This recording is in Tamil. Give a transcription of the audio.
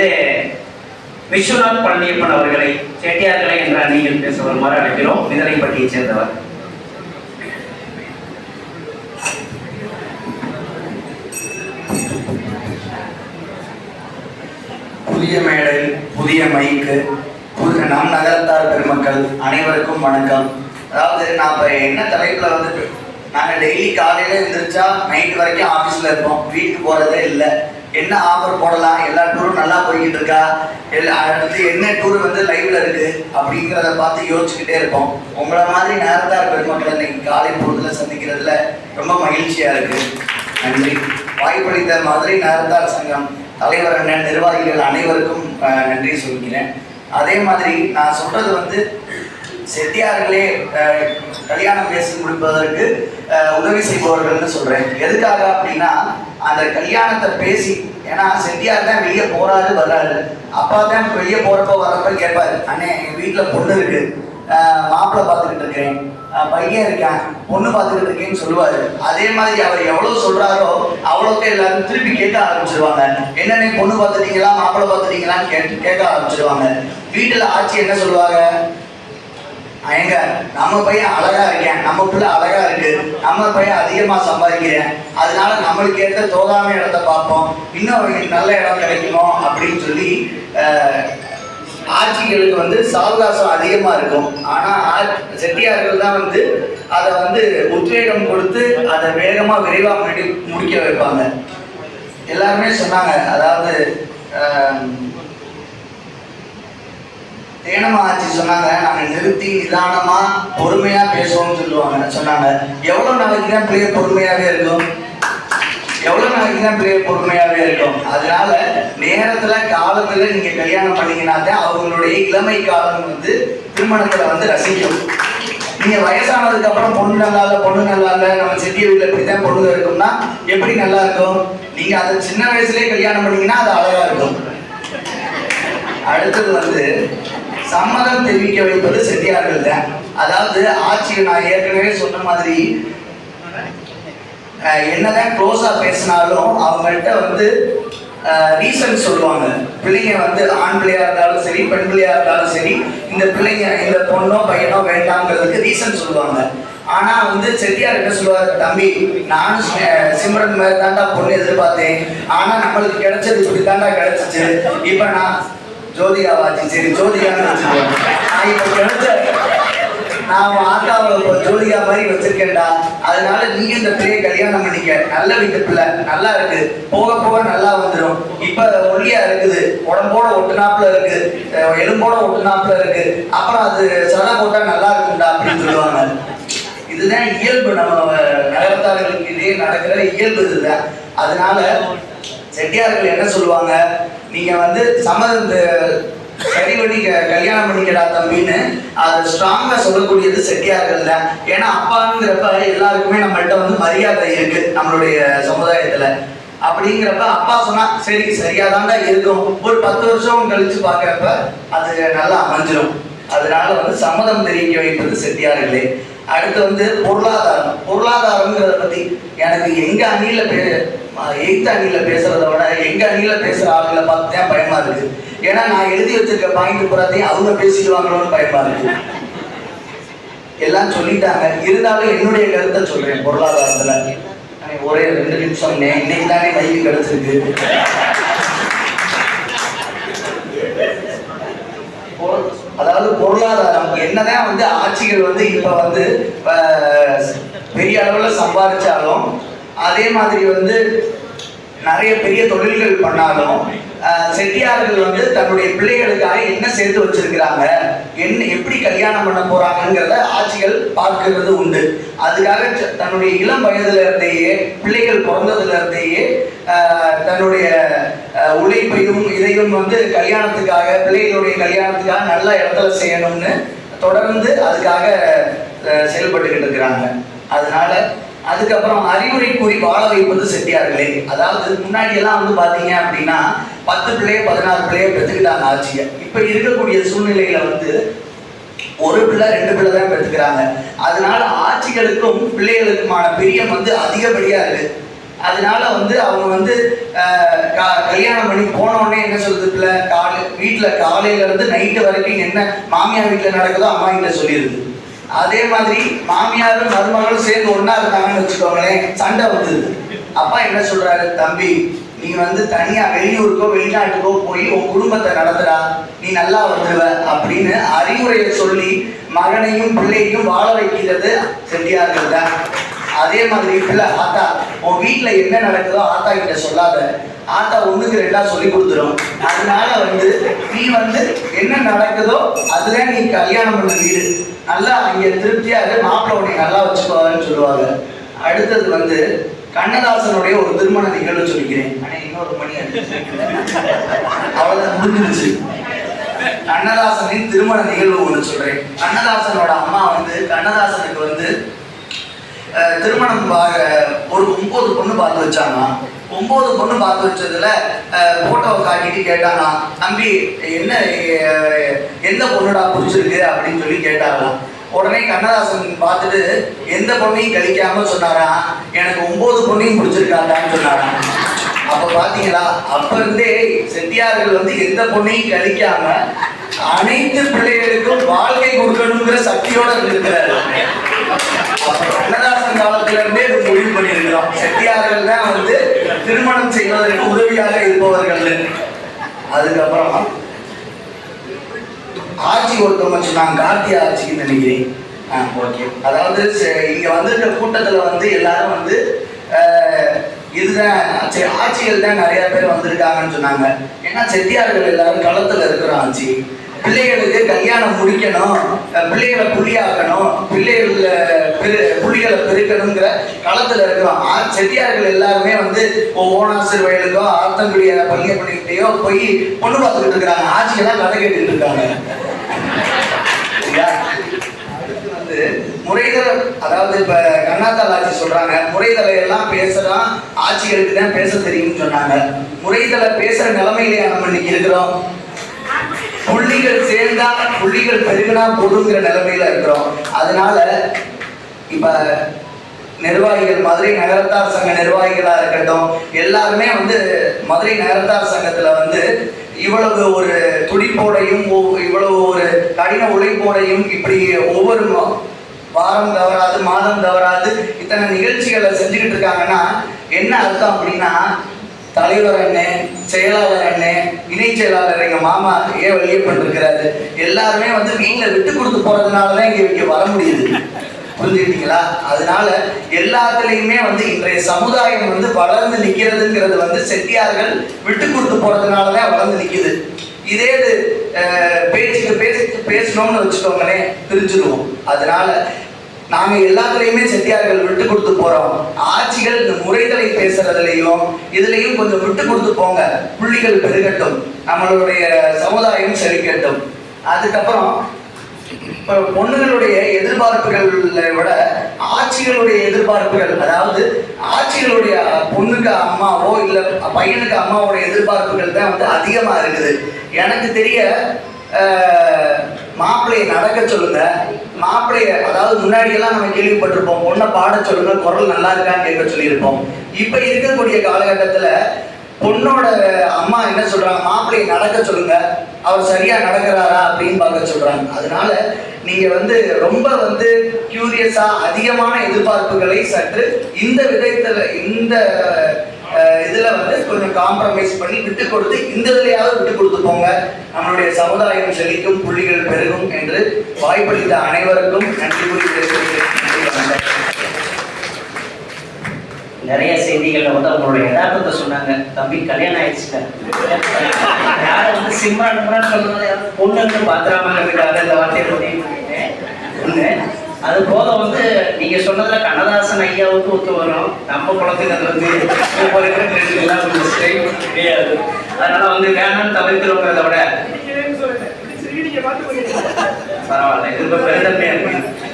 வந்து விஸ்வநாத் பழனியப்பன் அவர்களை செட்டியார்களை என்ற அணியில் பேச வருமாறு அழைக்கிறோம். மிதலைப்பட்டியைச் சேர்ந்தவர். புதிய மேடை, புதிய மைக்கு, நம் நகரத்தார் பெருமக்கள் அனைவருக்கும் வணக்கம். அதாவது நான் இப்போ என்ன தலைப்பில் வந்து நாங்கள் டெய்லி காலையில் எழுந்திரிச்சா நைட்டு வரைக்கும் ஆஃபீஸில் இருப்போம், வீட்டுக்கு போகிறதே இல்லை. என்ன ஆஃபர் போடலாம், எல்லா டூரும் நல்லா போய்கிட்டு இருக்கா, அடுத்து என்ன டூர் வந்து லைவ்ல இருக்கு அப்படிங்கிறத பார்த்து யோசிச்சுக்கிட்டே இருப்போம். உங்களை மாதிரி நகரத்தார் பெருமக்களை இன்னைக்கு காலை பொழுதுல சந்திக்கிறதுல ரொம்ப மகிழ்ச்சியாக இருக்குது. நன்றி. வாய்ப்பளித்த மாதிரி நகரத்தார் சங்கம் தலைவர் அண்ணன் நிர்வாகிகள் அனைவருக்கும் நன்றி சொல்கிறேன். அதே மாதிரி நான் சொல்றது வந்து செட்டியார்களே கல்யாணம் பேசி முடிப்பதற்கு உதவி செய்பவர்கள்னு சொல்றேன். எதுக்காக அப்படின்னா அந்த கல்யாணத்தை பேசி, ஏன்னா செட்டியார் தான் வெளியே போறாரு வர்றாரு, அப்பா தான் வெளியே போறப்ப வர்றப்ப கேட்பாரு, அண்ணே எங்க வீட்டுல பொண்ணு இருக்கு, மாப்பிள்ளை பார்த்துக்கிட்டு இருக்கேன், பையன் இருக்கேன், பொண்ணு பார்த்துக்கிட்டு இருக்கேன்னு சொல்லுவாரு. அதே மாதிரி அவர் எவ்வளவு சொல்றாரோ அவ்வளோக்கு எல்லாரும் திருப்பி கேட்க ஆரம்பிச்சிருவாங்க. என்னென்ன பொண்ணு பார்த்துட்டீங்களா, மாப்பிள்ளை பார்த்துட்டீங்களான்னு கேட்க ஆரம்பிச்சிருவாங்க. வீட்டுல ஆட்சி என்ன சொல்லுவாங்க, எங்க நம்ம பையன் அழகா இருக்கேன், நம்ம பிள்ளை அழகா இருக்கு, நம்ம பையன் அதிகமா சம்பாதிக்கிறேன், அதனால நம்மளுக்கு ஏற்ற தோதான இடத்தை பார்ப்போம், இன்னும் நல்ல இடம் கிடைக்கணும் அப்படின்னு சொல்லி ஆட்சிகளுக்கு வந்து சாவகாசம் அதிகமா இருக்கும். ஆனா செட்டியார்கள் தான் வந்து அதை வந்து உத்வேகம் கொடுத்து அதை வேகமா விரைவா முடிக்க வைப்பாங்க. எல்லாருமே சொன்னாங்க, அதாவது தேனமா ஆட்சி சொன்னாங்க, நாங்க நிறுத்தி நிதானமா பொறுமையா பேசுவோம்னு சொல்லுவாங்க. சொன்னாங்க எவ்வளவு நாளைக்கு தான் பிள்ளைய பொறுமையாவே இருக்கும், எவ்வளவு நாளைக்கு தான் பிள்ளைய பொறுமையாவே இருக்கும். அதனால நேரத்துல காலத்துல நீங்க கல்யாணம் பண்ணீங்கன்னா தான் அவங்களுடைய இளமை காலம் வந்து திருமணத்துல வந்து ரசிக்கும். நீங்க வயசானதுக்கு அப்புறம் பொண்ணு நல்லா இல்லை, பொண்ணு நல்லா இல்லை, நம்ம செட்டிய வீட்டுல இப்படித்தான் பொண்ணு இருக்கும்னா எப்படி நல்லா இருக்கும்? நீங்க அதை சின்ன வயசுலயே கல்யாணம் பண்ணீங்கன்னா அது அழகா இருக்கும். அடுத்தது வந்து சம்மதம் தெரிவிக்க வைப்பது செட்டியார்கள் தான். அதாவது ஆட்சியை நான் ஏற்கனவே சொன்ன மாதிரி என்னதான் க்ளோஸா பேசினாலும் அவங்கள்ட்ட வந்து ரீசன் சொல்லுவாங்க. பிள்ளைங்க வந்து ஆண் பிள்ளையா இருந்தாலும் சரி, பெண் பிள்ளையா இருந்தாலும் சரி, இந்த பிள்ளைங்க இந்த பொண்ணோ பையனோ வேண்டாங்கிறதுக்கு ரீசன் சொல்லுவாங்க. ஆனா வந்து செட்டியார் என்ன சொல்லுவாரு, தம்பி நானும் சிம்ரன் மாதிரி தாண்டா பொண்ணு எதிர்பார்த்தேன், ஆனா நம்மளுக்கு கிடைச்சது இப்படி தாண்டா கிடைச்சிச்சு, இப்ப நான் ஜோதிகா வாட்சி, சரி ஜோதிகான்னு வச்சுருவேன், நான் இப்ப கிடைச்ச நான் ஆத்தாவை ஜோதிகா மாதிரி வச்சிருக்கேன்டா, அதனால நீங்க இந்த பிள்ளையை கல்யாணம் பண்ணிக்க, நல்ல வீட்டு பிள்ளை நல்லா இருக்கு, போக போக நல்லா வந்துடும், இப்ப ஒல்லியா இருக்குது, உடம்போட ஒட்டுநாப்புல இருக்கு, எலும்போட ஒட்டுநாப்புல இருக்கு, அப்புறம் அது சடை போட்டா நல்லா இருக்கும்டா அப்படின்னு சொல்லுவாங்க. இதுதான் இயல்பு, நம்ம நகரத்தார்களுக்கு இதே நடக்கிற இயல்பு இதுதான். அதனால செட்டியார்கள் என்ன சொல்லுவாங்க, நீங்க வந்து சம்மதத்தை சரி பண்ணி கல்யாணம் பண்ணிக்கடா தம்பின்னு அதை ஸ்ட்ராங்கா சொல்லக்கூடியது செட்டியார்கள் தான். ஏன்னா அப்பாங்கிறப்ப எல்லாருக்குமே நம்மள்ட்ட வந்து மரியாதை இருக்கு நம்மளுடைய சமுதாயத்துல. அப்படிங்கிறப்ப அப்பா சொன்னா சரி சரியாதான்டா இருக்கும், ஒரு 10 வருஷம் கழிச்சு பார்க்கறப்ப அது நல்லா அமைஞ்சிடும். அதனால வந்து சம்மதம் தெரிவிக்க வைப்பது செட்டியார்களே. அடுத்து வந்து பொருளாதாரம்ங்கிறத பத்தி எனக்கு எங்க அணியில எய்த்த அணியில பேசுறத விட எங்க அணியில பேசுற ஆளுகளை பார்த்து தான் பயமா இருக்கு. ஏன்னா நான் எழுதி வச்சிருக்க பாயிண்ட் புறாத்தையும் அவங்க பேசிடுவாங்களோன்னு பயமா இருக்கு. எல்லாம் சொல்லிட்டாங்க, இருந்தாலும் என்னுடைய கருத்தை சொல்றேன். பொருளாதாரத்துல ஒரே 2 நிமிஷம், இன்னைக்கு தானே மைக்கு கிடைச்சிருக்கு. அதாவது பொருளாதாரம் என்னதான் வந்து ஆட்சிகள் வந்து இப்ப வந்து பெரிய அளவுல சம்பாதிச்சாலும், அதே மாதிரி வந்து நிறைய பெரிய தொழில்கள் பண்ணாலும், செட்டியார்கள் வந்து தன்னுடைய பிள்ளைகளுக்காக என்ன சேர்த்து வச்சிருக்கிறாங்க, என்ன எப்படி கல்யாணம் பண்ண போறாங்கிறத ஆட்சிகள் பார்க்கிறது உண்டு. அதுக்காக தன்னுடைய இளம் வயதுல இருந்தேயே, பிள்ளைகள் பிறந்ததுல இருந்தேயே தன்னுடைய உழைப்பையும் இதையும் வந்து கல்யாணத்துக்காக, பிள்ளைகளுடைய கல்யாணத்துக்காக நல்ல இடத்துல செய்யணும்னு தொடர்ந்து அதுக்காக செயல்பட்டுக்கிட்டு இருக்கிறாங்க. அதனால அதுக்கப்புறம் அறிவுரை கூறி வாழ வைப்பது செட்டியார்களே. அதாவது முன்னாடி எல்லாம் வந்து பாத்தீங்க அப்படின்னா 10 பிள்ளைய 14 பிள்ளைய பெற்றுக்கிட்டாங்க ஆட்சியை. இப்ப இருக்கக்கூடிய சூழ்நிலையில வந்து ஒரு பிள்ளை 2 பிள்ளை தான் பெற்றுக்கிறாங்க. அதனால ஆட்சிகளுக்கும் பிள்ளைகளுக்குமான பிரியம் வந்து அதிகப்படியா இருக்கு. அதனால வந்து அவங்க வந்து கல்யாணம் பண்ணி போனோடனே என்ன சொல்றது, பிள்ளை வீட்டில் காலையில இருந்து நைட்டு வரைக்கும் என்ன மாமியார் வீட்டில் நடக்குதோ அம்மா கிட்ட சொல்லிடுது. அதே மாதிரி மாமியாரும் மருமகளும் சேர்ந்து ஒன்னா இருந்தாங்கன்னு வச்சுக்கோங்களேன், சண்டை வந்துடுது. அப்பா என்ன சொல்றாரு, தம்பி நீ வந்து தனியா வெளியூருக்கோ வெளிநாட்டுக்கோ போய் உன் குடும்பத்தை நடத்துறா, நீ நல்லா வந்துடுவ அப்படின்னு அறிவுரையை சொல்லி மகனையும் பிள்ளையும் வாழ வைக்கிறது செட்டியார்கள் தான். அதே மாதிரி பிள்ளை ஆத்தா உன் வீட்டுல என்ன நடக்குதோ ஆத்தா கிட்ட சொல்லாத, ஆத்தா ஒண்ணுக்கு ரெண்டா சொல்லி கொடுத்துரும். அதனால வந்து நீ வந்து என்ன நடக்குதோ அதுல நீ கல்யாணம் பண்ண வீடு நல்லா அங்க திருப்தியா மாப்பிள்ளை உன்னை நல்லா வச்சுக்கோன்னு சொல்லுவாங்க. அடுத்தது வந்து கண்ணதாசனுடைய ஒரு திருமண நிகழ்வு சொல்லிக்கிறேன். ஆனா இன்னொரு மணி அவ்வளவுதான் முடிஞ்சிருச்சு. கண்ணதாசனின் திருமண நிகழ்வு ஒன்று சொல்றேன். கண்ணதாசனோட அம்மா வந்து கண்ணதாசனுக்கு வந்து திருமணம் ஒரு 9 பொண்ணு பார்த்து வச்சாங்க. 9 பொண்ணு பார்த்து வச்சதுல போட்டோவை காட்டிட்டு கேட்டாங்க, தம்பி என்ன எந்த பொண்ணுடா பிடிச்சிருக்கு அப்படின்னு சொல்லி கேட்டாங்களாம். உடனே கண்ணதாசன் பார்த்துட்டு எந்த பொண்ணையும் கழிக்காம சொன்னாரா, எனக்கு 9 பொண்ணையும் பிடிச்சிருக்காண்டான்னு சொன்னாராம். அப்ப பாத்தீங்களா, அப்ப இருந்தே செட்டியார்கள் வந்து எந்த பொண்ணையும் கழிக்காம அனைத்து பிள்ளைகளுக்கும் வாழ்க்கை கொடுக்கணுங்கிற சக்தியோட இருக்கிறாரு. கண்ணதாசன் காலத்துல இருந்தே இது முடிவு பண்ணியிருக்கிறோம். செட்டியார்கள் தான் வந்து திருமணம் செய்வதற்கு உதவியாக இருப்பவர்கள். அதுக்கப்புறம் ஆட்சி ஒருத்தவங்க சொன்னாங்க, கார்த்தியா ஆட்சின்னு நினைக்கிறேன். ஓகே, அதாவது இங்க வந்திருக்க கூட்டத்துல வந்து எல்லாரும் வந்து இதுதான் ஆட்சிகள் தான் நிறைய பேர் வந்திருக்காங்கன்னு சொன்னாங்க. ஏன்னா செட்டியார்கள் எல்லாரும் களத்துல இருக்கிறோம். ஆட்சி பிள்ளைகளுக்கு கல்யாணம் முடிக்கணும், பிள்ளைகளை புலியாக்கணும், புலிகளை பெருக்கணுங்கிற களத்துல இருக்கிறோம். செட்டியார்கள் எல்லாருமே வந்து ஓனாசிர் வயலுக்கோ ஆத்தங்குடிய பள்ளியப்பள்ளிகிட்டையோ போய் பொண்ணு பார்த்துக்கிட்டு இருக்கிறாங்க. ஆட்சியெல்லாம் கதை கேட்டுட்டு இருக்காங்க. வந்து முறைதலை, அதாவது இப்ப கண்ணாத்தால் ஆட்சி சொல்றாங்க, முறைதலை எல்லாம் பேசுறான் ஆட்சிகளுக்கு தான் பேச தெரியும்னு சொன்னாங்க. முறைதலை பேசுற நிலைமையிலேயே நம்ம இன்னைக்கு இருக்கிறோம். புள்ளிகள் சேர்ந்தா புள்ளிகள் பெருகினா போதுங்கிற நிலைமையில இருக்கிறோம். அதனால இப்ப நிர்வாகிகள், மதுரை நகரத்தார் சங்க நிர்வாகிகளா இருக்கட்டும், எல்லாருமே வந்து மதுரை நகரத்தார் சங்கத்துல வந்து இவ்வளவு ஒரு துடிப்போடையும் இவ்வளவு ஒரு கடின உழைப்போடையும் இப்படி ஒவ்வொரு வாரம் தவறாது மாதம் தவறாது இத்தனை நிகழ்ச்சிகளை செஞ்சுக்கிட்டு இருக்காங்கன்னா என்ன அர்த்தம் அப்படின்னா, தலைவர் அண்ணன், செயலாளர் அண்ணன், இணை செயலாளர் எங்க மாமா வழியப்பட்டு இருக்கிறாரு, எல்லாருமே வந்து வீட்டில் விட்டு கொடுத்து போறதுனாலதான் இங்க வர முடியுது. புரிஞ்சுக்கிட்டீங்களா? அதனால எல்லாத்துலயுமே வந்து இன்றைய சமுதாயம் வந்து வளர்ந்து நிக்கிறதுங்கிறது வந்து செட்டியார்கள் விட்டு கொடுத்து போறதுனாலதான் வளர்ந்து நிக்குது. இதே பேச்சுக்கு பேசணும்னு வச்சுக்கோங்களேன், பிரிஞ்சிருவோம். அதனால நாங்க எல்லாத்துலயுமே செட்டியார்கள் விட்டு கொடுத்து போறோம். ஆட்சிகள் இந்த முறைகளை பேசுறதுலையும் இதுலயும் கொஞ்சம் விட்டு கொடுத்து போங்க, புள்ளிகள் பெருகட்டும், நம்மளுடைய சமுதாயம் செழிக்கட்டும். அதுக்கப்புறம் பொண்ணுகளுடைய எதிர்பார்ப்புகளை விட ஆட்சிகளுடைய எதிர்பார்ப்புகள், அதாவது ஆட்சிகளுடைய பொண்ணுக்கு அம்மாவோ இல்ல பையனுக்கு அம்மாவோட எதிர்பார்ப்புகள் தான் வந்து அதிகமா இருக்குது. எனக்கு தெரிய மாப்பிள்ளையை நடக்க சொல்லுங்க, மாப்பிள்ளைய, அதாவது முன்னாடி எல்லாம் நம்ம கேள்விப்பட்டிருப்போம், பொண்ணை பாட சொல்லுங்க, குரல் நல்லா இருக்கான்னு கேட்க சொல்லியிருப்போம். இப்ப இருக்கக்கூடிய காலகட்டத்துல பொண்ணோட அம்மா என்ன சொல்றாங்க, மாப்பிள்ளையை நடக்க சொல்லுங்க, அவர் சரியா நடக்கிறாரா அப்படின்னு பார்க்க சொல்றாங்க. அதனால நீங்க வந்து ரொம்ப வந்து கியூரியஸா அதிகமான எதிர்பார்ப்புகளை சற்று இந்த விதத்துல இந்த இதுல வந்து கொஞ்சம் காம்ப்ரமைஸ் பண்ணி விட்டு கொடுத்து இந்த இதுலயாவது விட்டு கொடுத்து போங்க. நம்மளுடைய சமுதாயம் செழிக்கும், புள்ளிகள் பெருகும் என்று வாய்ப்பளித்த அனைவருக்கும் நன்றி கூறி பேசுகிறேன். நிறைய செய்திகள்ல வந்து அவங்களுடைய யதார்த்தத்தை சொன்னாங்க. தம்பி கல்யாணம் ஆயிடுச்சுல, யாரும் வந்து சிம்ரான் சொல்றது பொண்ணுன்னு பாத்திராமங்கிறதுக்காக இந்த வார்த்தையை முடிவு பண்ணிட்டேன். ஒண்ணு அது போக வந்து நீங்க சொன்னதுல கண்ணதாசன் ஐயாவுக்கு ஒத்து வரும், நம்ம குளத்துக்கு அது வந்து ஒவ்வொரு எல்லாம் கொஞ்சம் ஸ்ட்ரைட் கிடையாது. அதனால வந்து வேணும்னு தவிர்க்கிறோங்கிறத விட பரவாயில்ல, இது ரொம்ப பெருந்தன்மையா இருக்கு.